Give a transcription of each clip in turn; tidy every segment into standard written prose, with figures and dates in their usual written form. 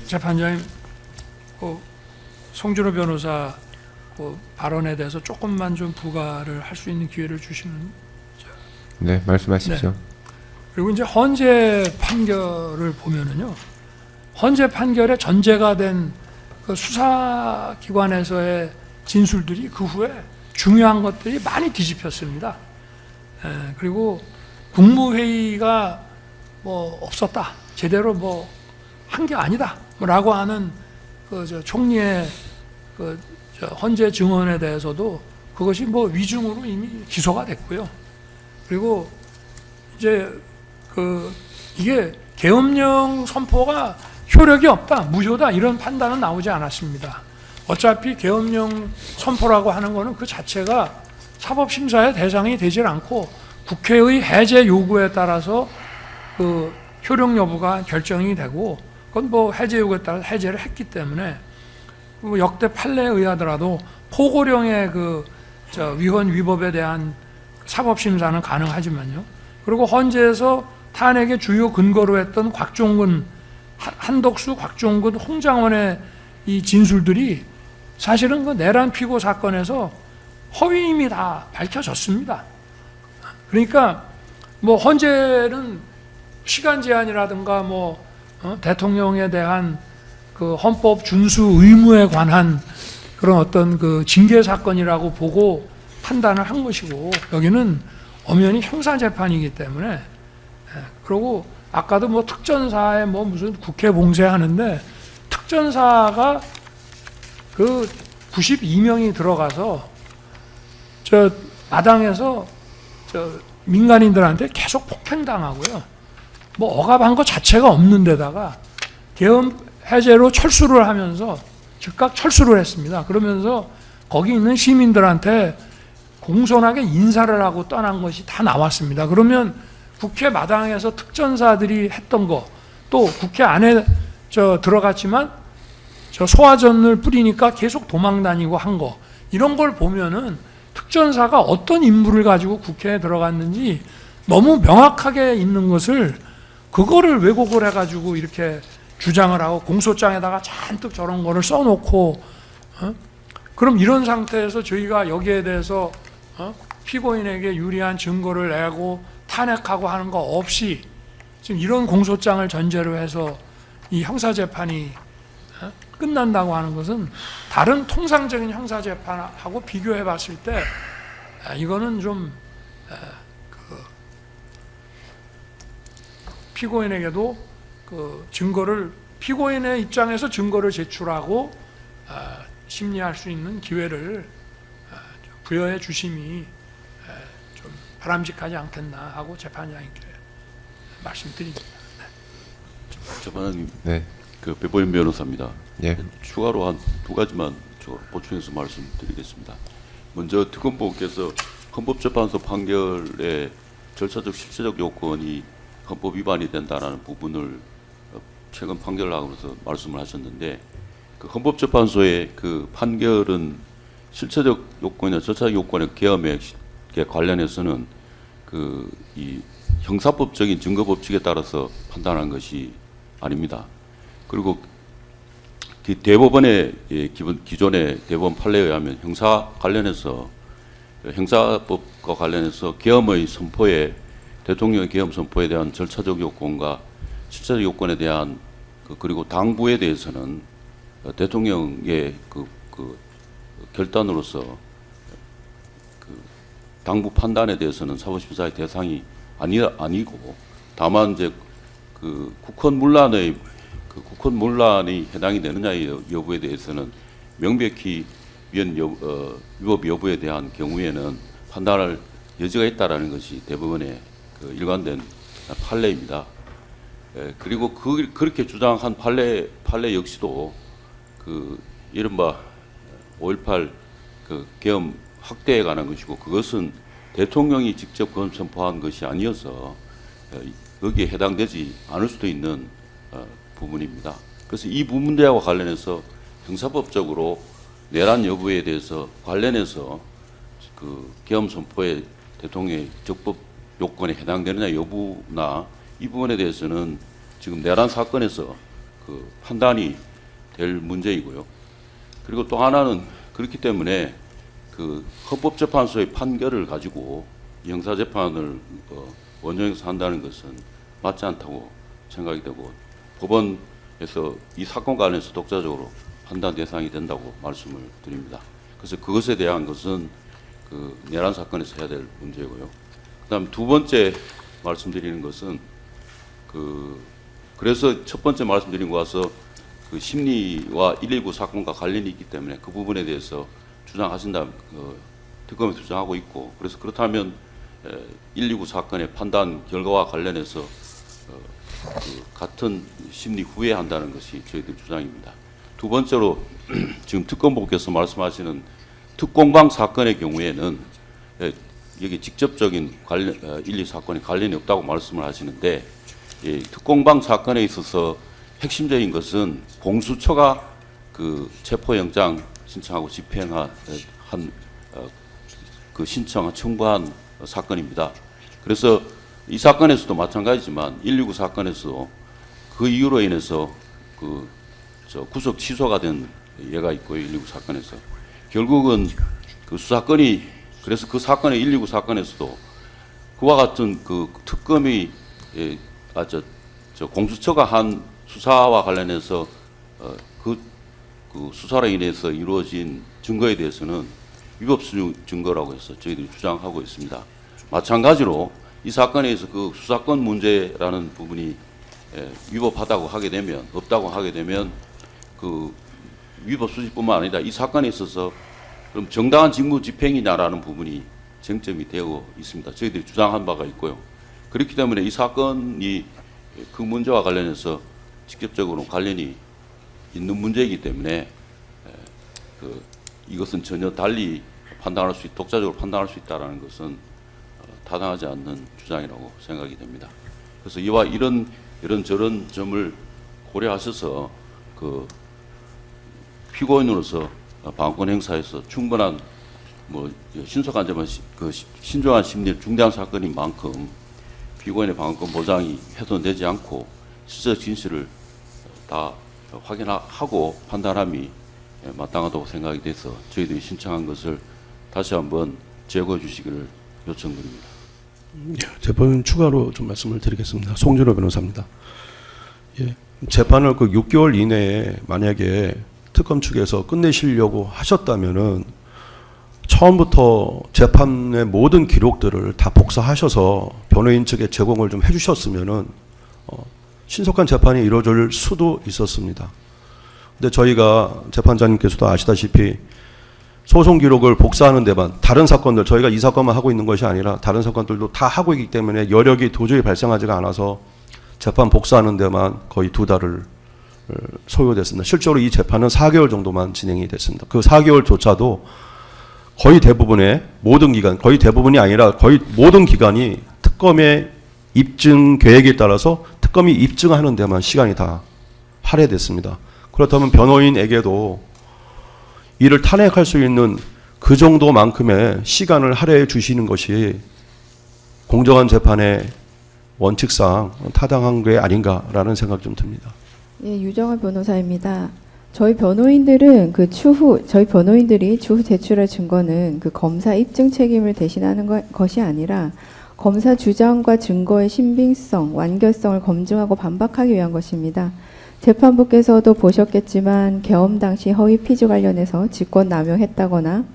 재판장님, 송준호 변호사 발언에 대해서 조금만 좀 부가를 할 수 있는 기회를 주시면. 네, 말씀하십시오. 네. 그리고 이제 헌재 판결을 보면은요, 헌재 판결에 전제가 된 그 수사기관에서의 진술들이 그 후에 중요한 것들이 많이 뒤집혔습니다. 그리고 국무회의가 뭐 없었다, 제대로 뭐 한 게 아니다, 라고 하는 총리의 헌재 증언에 대해서도 그것이 뭐 위증으로 이미 기소가 됐고요. 그리고 이제 이게 계엄령 선포가 효력이 없다, 무효다, 이런 판단은 나오지 않았습니다. 어차피 계엄령 선포라고 하는 것은 그 자체가 사법심사의 대상이 되질 않고 국회의 해제 요구에 따라서 그 효력 여부가 결정이 되고, 그건 뭐 해제 요구에 따라서 해제를 했기 때문에 역대 판례에 의하더라도 포고령의 위헌 위법에 대한 사법심사는 가능하지만요. 그리고 헌재에서 탄핵의 주요 근거로 했던 곽종근, 한덕수, 곽종근, 홍장원의 이 진술들이 사실은 그 내란 피고 사건에서 허위임이 다 밝혀졌습니다. 그러니까 뭐 헌재는 시간 제한이라든가 대통령에 대한 그 헌법 준수 의무에 관한 그런 어떤 그 징계 사건이라고 보고 판단을 한 것이고, 여기는 엄연히 형사 재판이기 때문에. 그리고 아까도 뭐 특전사에 무슨 국회 봉쇄하는데, 특전사가 그 92명이 들어가서 마당에서 민간인들한테 계속 폭행당하고요. 뭐 억압한 것 자체가 없는 데다가 계엄 해제로 철수를 하면서 즉각 철수를 했습니다. 그러면서 거기 있는 시민들한테 공손하게 인사를 하고 떠난 것이 다 나왔습니다. 그러면 국회 마당에서 특전사들이 했던 거, 또 국회 안에 들어갔지만 소화전을 뿌리니까 계속 도망 다니고 한 거, 이런 걸 보면은 특전사가 어떤 임무를 가지고 국회에 들어갔는지 너무 명확하게 있는 것을, 그거를 왜곡을 해가지고 이렇게 주장을 하고 공소장에다가 잔뜩 저런 거를 써놓고, 그럼 이런 상태에서 저희가 여기에 대해서 피고인에게 유리한 증거를 내고 탄핵하고 하는 거 없이 지금 이런 공소장을 전제로 해서 이 형사재판이 끝난다고 하는 것은 다른 통상적인 형사재판하고 비교해 봤을 때 이거는 좀 피고인에게도 증거를, 피고인의 입장에서 증거를 제출하고 심리할 수 있는 기회를 부여해 주심이 좀 바람직하지 않겠나 하고 재판장님께 말씀드립니다. 재판장님, 네. 배보임 변호사입니다. 예. 추가로 한 두 가지만 보충해서 말씀드리겠습니다. 먼저 특검법께서 헌법재판소 판결의 절차적 실체적 요건이 헌법 위반이 된다는 부분을 최근 판결을 하면서 말씀을 하셨는데, 그 헌법재판소의 그 판결은 실체적 요건이나 절차적 요건의 계엄에 관련해서는 이 형사법적인 증거 법칙에 따라서 판단한 것이 아닙니다. 그리고 대법원의 기존의 대법원 판례에 의하면 형사 관련해서, 형사법과 관련해서 계엄의 선포에, 대통령의 계엄 선포에 대한 절차적 요건과 실체적 요건에 대한 그리고 당부에 대해서는 대통령의 결단으로서 당부 판단에 대해서는 사법심사의 대상이 아니고, 다만 이제 국헌 문란이 해당이 되느냐의 여부에 대해서는 명백히 위법 여부에 대한 경우에는 판단할 여지가 있다라는 것이 대법원의 일관된 판례입니다. 그리고 그렇게 주장한 판례 역시도 이른바 5.18 계엄 확대에 관한 것이고, 그것은 대통령이 직접 계엄 선포한 것이 아니어서 여기에 해당되지 않을 수도 있는 부분입니다. 그래서 이 부분대와 관련해서 형사법적으로 내란 여부에 대해서 관련해서 계엄 선포의 대통령의 적법 요건에 해당되느냐 여부나 이 부분에 대해서는 지금 내란 사건에서 그 판단이 될 문제이고요. 그리고 또 하나는 그렇기 때문에 그 헌법재판소의 판결을 가지고 이 형사재판을 원정에서 한다는 것은 맞지 않다고 생각이 되고 법원에서 이 사건 관련해서 독자적으로 판단 대상이 된다고 말씀을 드립니다. 그래서 그것에 대한 것은 그 내란 사건에서 해야 될 문제고요. 그다음 두 번째 말씀드리는 것은 그래서 첫 번째 말씀드린 거 와서 그 심리와 119 사건과 관련이 있기 때문에 그 부분에 대해서 주장하신다면 특검에서 주장하고 있고 그래서 그렇다면 119 사건의 판단 결과와 관련해서 그 같은 심리 후회한다는 것이 저희들 주장입니다. 두 번째로 지금 특검보께서 말씀하시는 특공방 사건의 경우에는 여기 직접적인 관련 1, 2 사건에 관련이 없다고 말씀을 하시는데 이 특공방 사건에 있어서 핵심적인 것은 공수처가 그 체포영장 신청하고 집행한 그 신청 청구한 사건입니다. 그래서 이 사건에서도 마찬가지지만 119 사건에서도 그 이유로 인해서 구속 취소가 된 예가 있고요. 119 사건에서 결국은 그 수사건이 그래서 그 사건의 119 사건에서도 그와 같은 그 특검이 공수처가 한 수사와 관련해서 그 수사로 인해서 이루어진 증거에 대해서는 위법수 증거라고 해서 저희들이 주장하고 있습니다. 마찬가지로 이 사건에 의해서 그 수사권 문제라는 부분이 위법하다고 하게 되면 없다고 하게 되면 그 위법 수지뿐만 아니라 이 사건에 있어서 그럼 정당한 직무 집행이냐라는 부분이 쟁점이 되어 있습니다. 저희들이 주장한 바가 있고요. 그렇기 때문에 이 사건이 그 문제와 관련해서 직접적으로 관련이 있는 문제이기 때문에 이것은 전혀 달리 판단할 수 독자적으로 판단할 수 있다라는 것은 타당하지 않는 주장이라고 생각이 됩니다. 그래서 이와 이런저런 점을 고려하셔서 그 피고인으로서 방어권 행사에서 충분한 신속한 점은 신중한 심리 중대한 사건인 만큼 피고인의 방어권 보장이 훼손되지 않고 실적 진실을 다 확인하고 판단함이 마땅하다고 생각이 돼서 저희들이 신청한 것을 다시 한번 제고해 주시기를 요청드립니다. 재판 추가로 좀 말씀을 드리겠습니다. 송준호 변호사입니다. 재판을 그 6개월 이내에 만약에 특검 측에서 끝내시려고 하셨다면은 처음부터 재판의 모든 기록들을 다 복사하셔서 변호인 측에 제공을 좀 해주셨으면은 신속한 재판이 이루어질 수도 있었습니다. 근데 저희가 재판장님께서도 아시다시피 소송 기록을 복사하는 데만 다른 사건들 저희가 이 사건만 하고 있는 것이 아니라 다른 사건들도 다 하고 있기 때문에 여력이 도저히 발생하지가 않아서 재판 복사하는 데만 거의 2달을 소요됐습니다. 실제로 이 재판은 4개월 정도만 진행이 됐습니다. 그 4개월조차도 거의 대부분의 모든 기간, 거의 대부분이 아니라 거의 모든 기간이 특검의 입증 계획에 따라서 특검이 입증하는 데만 시간이 다 할애됐습니다. 그렇다면 변호인에게도 이를 탄핵할 수 있는 그 정도만큼의 시간을 할애해 주시는 것이 공정한 재판의 원칙상 타당한 게 아닌가라는 생각 좀 듭니다. 예, 유정아 변호사입니다. 저희 변호인들이 추후 제출할 증거는 그 검사 입증 책임을 대신하는 것이 아니라 검사 주장과 증거의 신빙성, 완결성을 검증하고 반박하기 위한 것입니다. 재판부께서도 보셨겠지만 계엄 당시 허위 피주 관련해서 직권 남용했다거나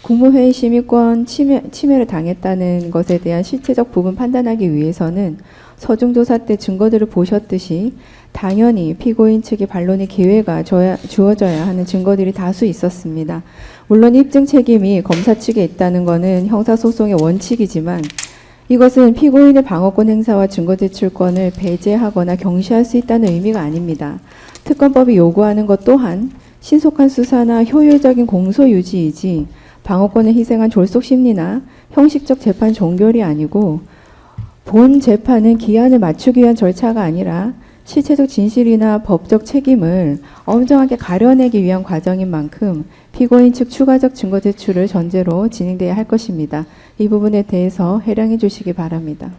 국무회의 심의권 침해를 당했다는 것에 대한 실체적 부분 판단하기 위해서는 서중조사 때 증거들을 보셨듯이 당연히 피고인 측의 반론의 기회가 주어져야 하는 증거들이 다수 있었습니다. 물론 입증 책임이 검사 측에 있다는 것은 형사소송의 원칙이지만 이것은 피고인의 방어권 행사와 증거 제출권을 배제하거나 경시할 수 있다는 의미가 아닙니다. 특검법이 요구하는 것 또한 신속한 수사나 효율적인 공소 유지이지 방어권을 희생한 졸속 심리나 형식적 재판 종결이 아니고 본 재판은 기한을 맞추기 위한 절차가 아니라 실체적 진실이나 법적 책임을 엄정하게 가려내기 위한 과정인 만큼 피고인 측 추가적 증거 제출을 전제로 진행돼야 할 것입니다. 이 부분에 대해서 해량해 주시기 바랍니다.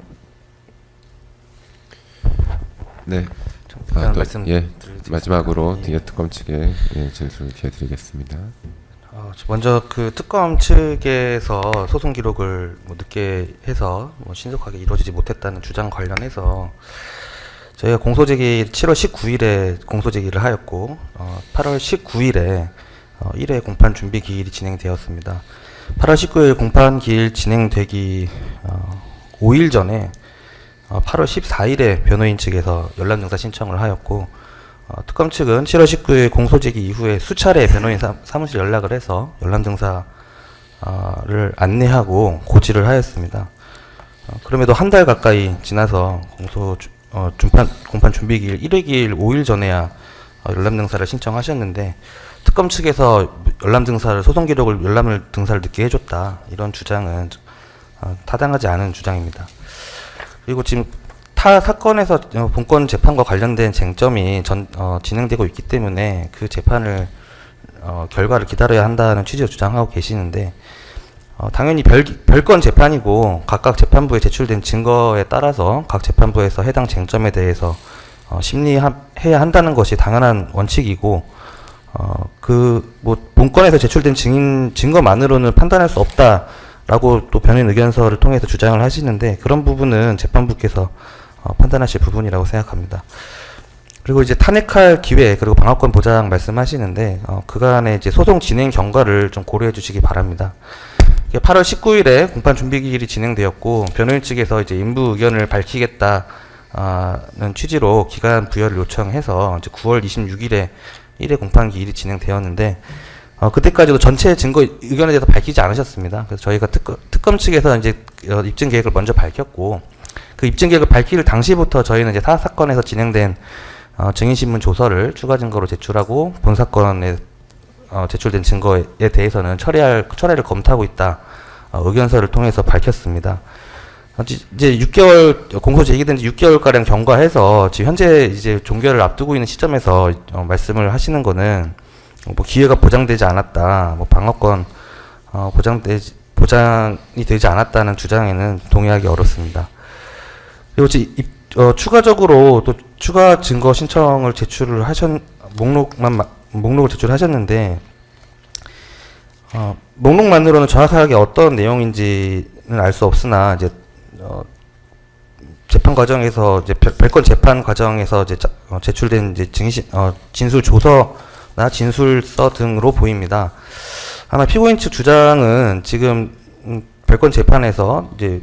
네, 또, 말씀 예, 드리겠습니다. 마지막으로 예. 뒤에 특검 측에 예, 진술 기회 드리겠습니다. 먼저 그 특검 측에서 소송 기록을 뭐 늦게 해서 뭐 신속하게 이루어지지 못했다는 주장 관련해서 저희가 공소제기 7월 19일에 공소제기를 하였고 8월 19일에 1회 공판 준비 기일이 진행되었습니다. 8월 19일 공판 기일 진행되기 5일 전에 8월 14일에 변호인 측에서 열람증사 신청을 하였고 특검 측은 7월 19일 공소제기 이후에 수차례 변호인 사무실 연락을 해서 열람증사를 안내하고 고지를 하였습니다. 그럼에도 한 달 가까이 지나서 공판 준비기일 1회 기일 5일 전에야 열람증사를 신청하셨는데 특검 측에서 열람증사를 소송기록을 열람을 등사를 늦게 해줬다, 이런 주장은 타당하지 않은 주장입니다. 그리고 지금 타 사건에서 본건 재판과 관련된 쟁점이 진행되고 있기 때문에 그 재판을 결과를 기다려야 한다는 취지로 주장하고 계시는데 당연히 별건 재판이고 각각 재판부에 제출된 증거에 따라서 각 재판부에서 해당 쟁점에 대해서 심리해야 한다는 것이 당연한 원칙이고 본건에서 제출된 증거만으로는 판단할 수 없다라고 또 변호인 의견서를 통해서 주장을 하시는데 그런 부분은 재판부께서 판단하실 부분이라고 생각합니다. 그리고 이제 탄핵할 기회 그리고 방어권 보장 말씀하시는데 그간의 이제 소송 진행 경과를 좀 고려해 주시기 바랍니다. 8월 19일에 공판 준비 기일이 진행되었고 변호인 측에서 이제 인부 의견을 밝히겠다는 취지로 기간 부여를 요청해서 이제 9월 26일에 1회 공판 기일이 진행되었는데 그때까지도 전체 증거 의견에 대해서 밝히지 않으셨습니다. 그래서 저희가 특검 측에서 이제 입증 계획을 먼저 밝혔고 그 입증 계획을 밝힐 당시부터 저희는 이제 사건에서 진행된 증인신문 조서를 추가 증거로 제출하고 본 사건에 제출된 증거에 대해서는 철회를 검토하고 있다, 의견서를 통해서 밝혔습니다. 이제 6개월 공소 제기된 지 6개월가량 경과해서 지금 현재 이제 종결을 앞두고 있는 시점에서 말씀을 하시는 거는 뭐 기회가 보장되지 않았다, 뭐 방어권 보장이 되지 않았다는 주장에는 동의하기 어렵습니다. 그리고 추가적으로 또 추가 증거 신청을 목록을 제출하셨는데 목록만으로는 정확하게 어떤 내용인지는 알 수 없으나 이제 재판 과정에서 이제 별건 재판 과정에서 이제 제출된 이제 진술 조서나 진술서 등으로 보입니다. 아마 피고인 측 주장은 지금 별건 재판에서 이제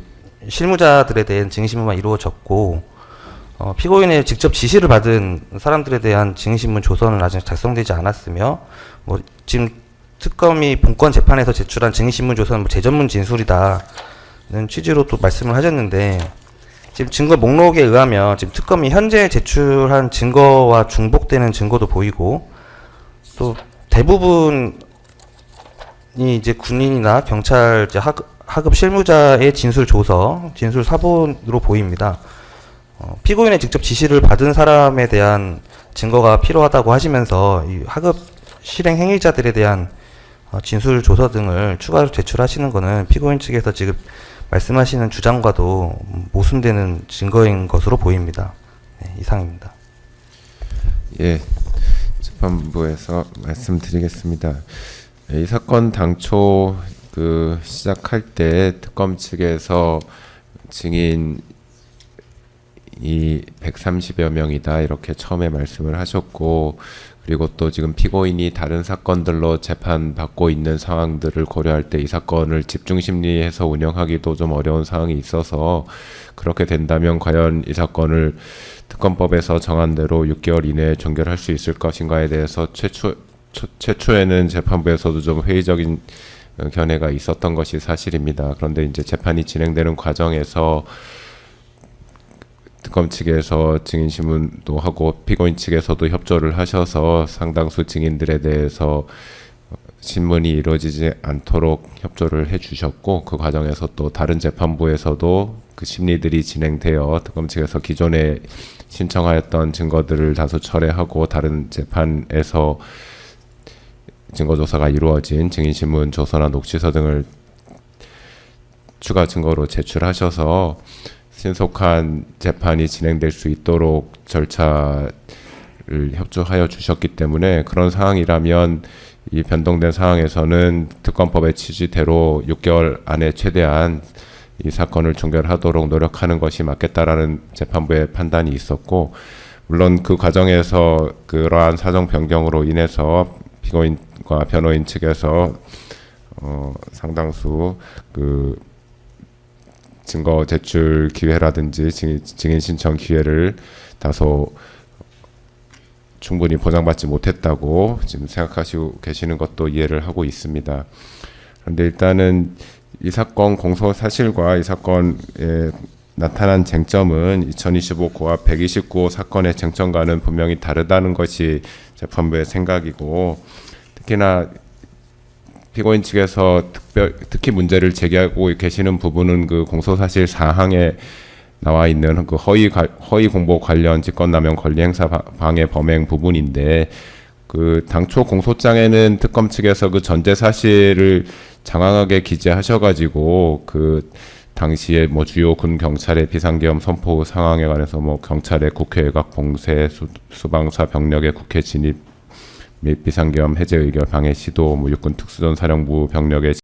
실무자들에 대한 증인신문만 이루어졌고 피고인의 직접 지시를 받은 사람들에 대한 증인신문 조서는 아직 작성되지 않았으며 뭐 지금 특검이 본건 재판에서 제출한 증인신문 조서는 뭐 제전문 진술이다는 취지로 또 말씀을 하셨는데 지금 증거 목록에 의하면 지금 특검이 현재 제출한 증거와 중복되는 증거도 보이고 또 대부분이 이제 군인이나 경찰 하급 실무자의 진술 조서, 진술 사본으로 보입니다. 피고인의 직접 지시를 받은 사람에 대한 증거가 필요하다고 하시면서 이 하급 실행 행위자들에 대한 진술 조서 등을 추가로 제출하시는 것은 피고인 측에서 지금 말씀하시는 주장과도 모순되는 증거인 것으로 보입니다. 네, 이상입니다. 예, 재판부에서 말씀드리겠습니다. 이 사건 당초 시작할 때 특검 측에서 증인이 130여 명이다 이렇게 처음에 말씀을 하셨고 그리고 또 지금 피고인이 다른 사건들로 재판받고 있는 상황들을 고려할 때 이 사건을 집중심리해서 운영하기도 좀 어려운 상황이 있어서 그렇게 된다면 과연 이사건을 특검법에서 정한 대로 6개월 이내에 종결할 수 있을 것인가에 대해서 최초에는 재판부에서도 좀 회의적인 견해가 있었던 것이 사실입니다. 그런데 이제 재판이 진행되는 과정에서 특검 측에서 증인신문도 하고 피고인 측에서도 협조를 하셔서 상당수 증인들에 대해서 신문이 이루어지지 않도록 협조를 해주셨고 그 과정에서 또 다른 재판부에서도 그 심리들이 진행되어 특검 측에서 기존에 신청하였던 증거들을 다수 철회하고 다른 재판에서 증거조사가 이루어진 증인신문 조서나 녹취서 등을 추가 증거로 제출하셔서 신속한 재판이 진행될 수 있도록 절차를 협조하여 주셨기 때문에 그런 상황이라면 이 변동된 상황에서는 특검법의 취지대로 6개월 안에 최대한 이 사건을 종결하도록 노력하는 것이 맞겠다라는 재판부의 판단이 있었고, 물론 그 과정에서 그러한 사정 변경으로 인해서 피고인과 변호인 측에서 상당수 그 증거 제출 기회라든지 증인 신청 기회를 다소 충분히 보장받지 못했다고 지금 생각하시고 계시는 것도 이해를 하고 있습니다. 그런데 일단은 이 사건 공소 사실과 이 사건에 나타난 쟁점은 2025호와 129호 사건의 쟁점과는 분명히 다르다는 것이 재판부의 생각이고, 특히나 피고인 측에서 특히 문제를 제기하고 계시는 부분은 그 공소사실 사항에 나와 있는 그 허위 공보 관련 직권남용 권리행사 방해 범행 부분인데, 그 당초 공소장에는 특검 측에서 그 전제 사실을 장황하게 기재하셔가지고 그 당시에 뭐 주요 군 경찰의 비상계엄 선포 상황에 관해서 뭐 경찰의 국회 외곽 봉쇄, 수방사 병력의 국회 진입 및 비상계엄 해제 의결 방해 시도, 뭐 육군 특수전 사령부 병력의